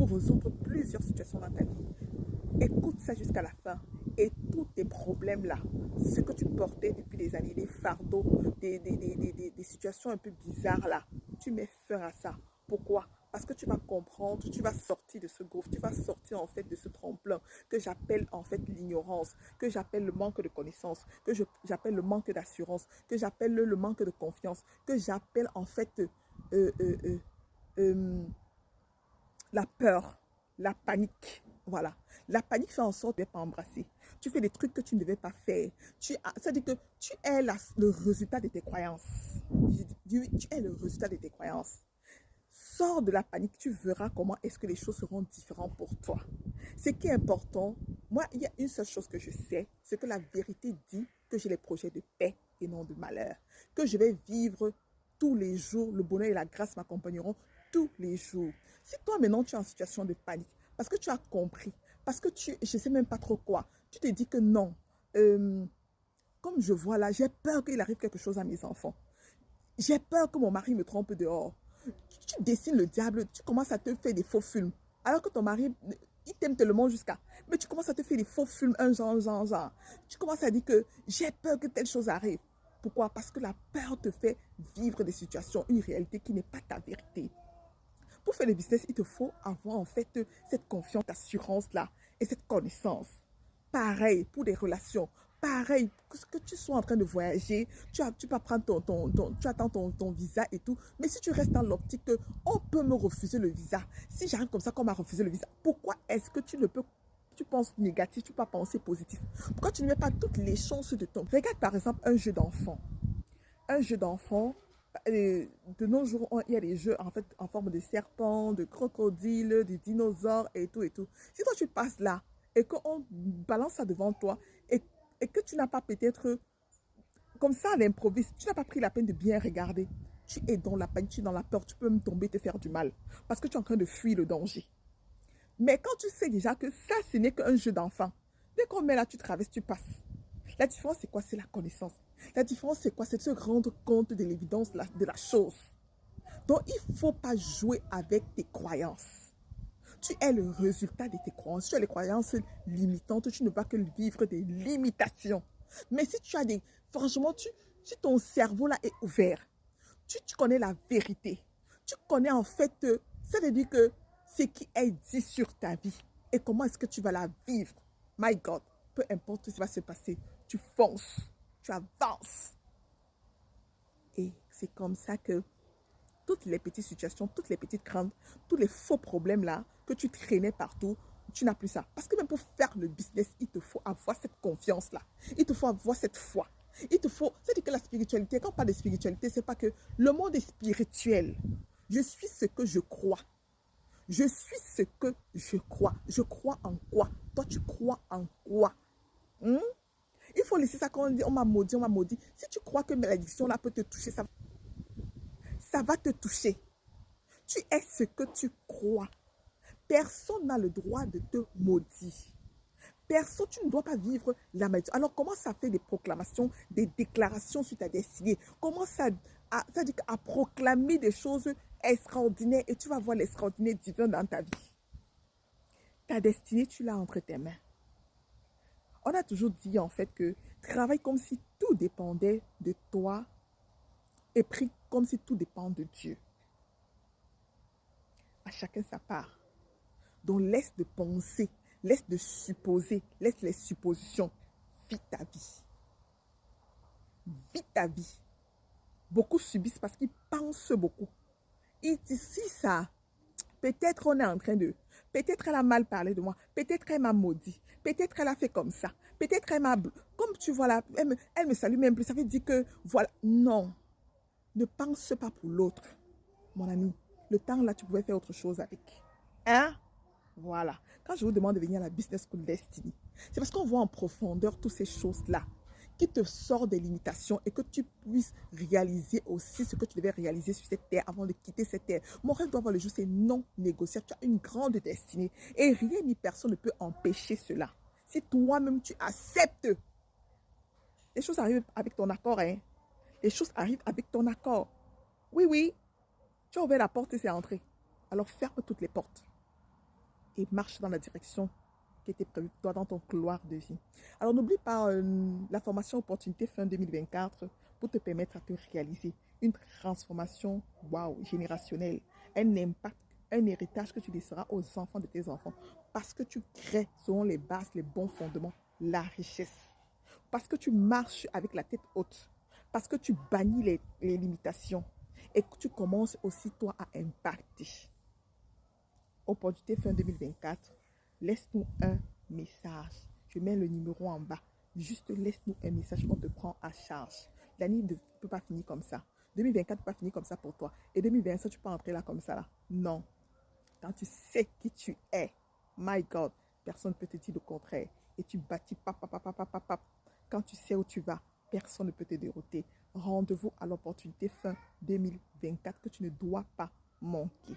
pour résoudre plusieurs situations dans ta vie. Écoute ça jusqu'à la fin. Et tous tes problèmes-là, ce que tu portais depuis des années, des fardeaux, des situations un peu bizarres là, tu mets fin à ça. Pourquoi? Parce que tu vas comprendre, tu vas sortir de ce gouffre, tu vas sortir en fait de ce tremplin que j'appelle en fait l'ignorance, que j'appelle le manque de connaissance, que j'appelle le manque d'assurance, que j'appelle le manque de confiance, que j'appelle en fait euh, euh, euh, euh, la peur, la panique. Voilà. La panique fait en sorte de ne pas embrasser. Tu fais des trucs que tu ne devais pas faire. C'est-à-dire que tu es le résultat de tes croyances. Tu es le résultat de tes croyances. Sors de la panique, tu verras comment est-ce que les choses seront différentes pour toi. Ce qui est important, moi, il y a une seule chose que je sais, c'est que la vérité dit que j'ai les projets de paix et non de malheur. Que je vais vivre tous les jours, le bonheur et la grâce m'accompagneront tous les jours. Si toi maintenant tu es en situation de panique, parce que tu as compris, parce que je ne sais même pas trop quoi, tu te dis que non, comme je vois là, j'ai peur qu'il arrive quelque chose à mes enfants. J'ai peur que mon mari me trompe dehors. Tu dessines le diable, tu commences à te faire des faux films. Alors que ton mari, il t'aime tellement jusqu'à... Mais tu commences à te faire des faux films, un genre. Tu commences à dire que j'ai peur que telle chose arrive. Pourquoi? Parce que la peur te fait vivre des situations, une réalité qui n'est pas ta vérité. Pour faire le business, il te faut avoir en fait cette confiance, cette assurance-là et cette connaissance. Pareil pour des relations. Pareil, que tu sois en train de voyager, tu vas prendre tu attends ton visa et tout. Mais si tu restes dans l'optique que on peut me refuser le visa, si j'arrive comme ça qu'on m'a refusé le visa, pourquoi est-ce que tu ne peux, tu penses négatif, tu peux pas penser positif? Pourquoi tu ne mets pas toutes les chances de ton... Regarde par exemple un jeu d'enfant. Un jeu d'enfant, de nos jours, il y a des jeux en fait en forme de serpent, de crocodile, de dinosaures et tout et tout. Si toi tu passes là et qu'on balance ça devant toi et que tu n'as pas peut-être comme ça à l'improviste, tu n'as pas pris la peine de bien regarder, tu es dans la panique, tu es dans la peur, tu peux même tomber, te faire du mal parce que tu es en train de fuir le danger. Mais quand tu sais déjà que ça, ce n'est qu'un jeu d'enfant, dès qu'on met là, tu traverses, tu passes. La différence, c'est quoi? C'est la connaissance. La différence, c'est quoi? C'est de se rendre compte de l'évidence de la chose. Donc, il ne faut pas jouer avec tes croyances. Tu es le résultat de tes croyances. Tu as les croyances limitantes. Tu ne vas que vivre des limitations. Mais si tu as des... Franchement, si ton cerveau là est ouvert, tu connais la vérité. Tu connais en fait, ça veut dire que ce qui est dit sur ta vie et comment est-ce que tu vas la vivre. My God, peu importe ce qui va se passer, tu fonces, tu avances. Et c'est comme ça que toutes les petites situations, toutes les petites craintes, tous les faux problèmes là que tu traînais partout, tu n'as plus ça. Parce que même pour faire le business, il te faut avoir cette confiance là. Il te faut avoir cette foi. Il te faut, c'est-à-dire que la spiritualité, quand on parle de spiritualité, c'est pas que le monde est spirituel. Je suis ce que je crois. Je suis ce que je crois. Je crois en quoi? Toi, tu crois en quoi? Hmm? Il faut laisser ça quand on dit on m'a maudit, on m'a maudit. Si tu crois que malédiction là peut te toucher, ça va te toucher. Tu es ce que tu crois. Personne n'a le droit de te maudire. Personne, tu ne dois pas vivre la malédiction. Alors commence à faire des proclamations, des déclarations sur ta destinée. Commence à proclamer des choses extraordinaires et tu vas voir l'extraordinaire divin dans ta vie. Ta destinée, tu l'as entre tes mains. On a toujours dit en fait que travaille comme si tout dépendait de toi et prie comme si tout dépend de Dieu. À chacun sa part. Donc laisse de penser, laisse de supposer, laisse les suppositions. Vis ta vie. Vis ta vie. Beaucoup subissent parce qu'ils pensent beaucoup. Ils disent si ça, peut-être on est en train de, peut-être elle a mal parlé de moi, peut-être elle m'a maudit, peut-être elle a fait comme ça, peut-être elle m'a, comme tu vois là, elle me salue même plus, ça veut dire que, voilà, non, ne pense pas pour l'autre, mon ami. Le temps là, tu pouvais faire autre chose avec. Hein? Voilà. Quand je vous demande de venir à la Business School Destiny, c'est parce qu'on voit en profondeur toutes ces choses-là qui te sortent des limitations et que tu puisses réaliser aussi ce que tu devais réaliser sur cette terre avant de quitter cette terre. Mon rêve doit avoir le jour, c'est non négociable. Tu as une grande destinée et rien ni personne ne peut empêcher cela. Si toi-même tu acceptes, les choses arrivent avec ton accord. Hein? Les choses arrivent avec ton accord. Oui, oui, tu as ouvert la porte et c'est entré. Alors ferme toutes les portes. et marche dans la direction qui était prévue pour toi dans ton couloir de vie. Alors n'oublie pas la formation opportunité fin 2024 pour te permettre à te réaliser une transformation waouh, générationnelle, un impact, un héritage que tu laisseras aux enfants de tes enfants parce que tu crées selon les bases, les bons fondements, la richesse. Parce que tu marches avec la tête haute, parce que tu bannis les limitations et que tu commences aussi toi à impacter. Opportunité fin 2024, laisse-nous un message. Je mets le numéro en bas. Juste laisse-nous un message, on te prend à charge. L'année ne peut pas finir comme ça. 2024 ne peut pas finir comme ça pour toi. Et 2025, tu peux entrer là comme ça là. Non. Quand tu sais qui tu es, my God, personne ne peut te dire le contraire. Et tu bâtis pap, pap, pap, pap, pap, pap. Quand tu sais où tu vas, personne ne peut te dérouter. Rendez-vous à l'opportunité fin 2024 que tu ne dois pas manquer.